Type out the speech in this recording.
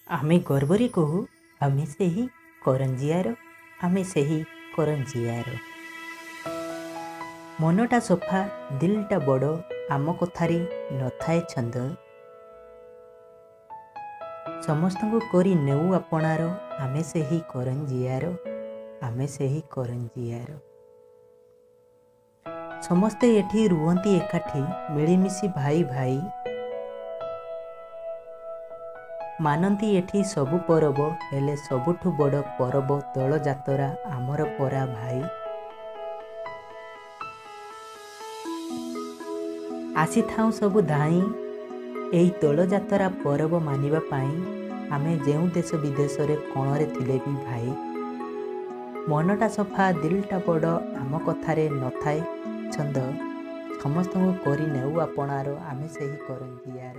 ଆମେ ଗର୍ବରେ କହୁ ଆମେ ସେହି କରଞ୍ଜିଆର, ଆମେ ସେହି କରଞ୍ଜିଆର। ମନଟା ସଫା ଦିଲଟା ବଡ଼, ଆମ କଥାରେ ନଥାଏ ଛନ୍ଦ। ସମସ୍ତଙ୍କୁ କରି ନେଉ ଆପଣାର, ଆମେ ସେହି କରଞ୍ଜିଆର, ଆମେ ସେହି କରଞ୍ଜିଆର। ସମସ୍ତେ ଏଠି ରୁହନ୍ତି ଏକାଠି ମିଳିମିଶି ଭାଇ ଭାଇ। ମାନନ୍ତି ଏଠି ସବୁ ପରବ, ହେଲେ ସବୁଠୁ ବଡ଼ ପରବ ଦୋଳଯାତ୍ରା ଆମର ପରା ଭାଇ। ଆସିଥାଉ ସବୁ ଧାଇଁ ଏଇ ଦୋଳଯାତ୍ରା ପରବ ମାନିବା ପାଇଁ। ଆମେ ଯେଉଁ ଦେଶ ବିଦେଶରେ କୋଣରେ ଥିଲେ ବି ଭାଇ। ମନଟା ସଫା ଦିଲଟା ବଡ଼, ଆମ କଥାରେ ନଥାଏ ଛନ୍ଦ। ସମସ୍ତଙ୍କୁ କରି ନେଉ ଆପଣାର, ଆମେ ସେହି କରଞ୍ଜିଆର।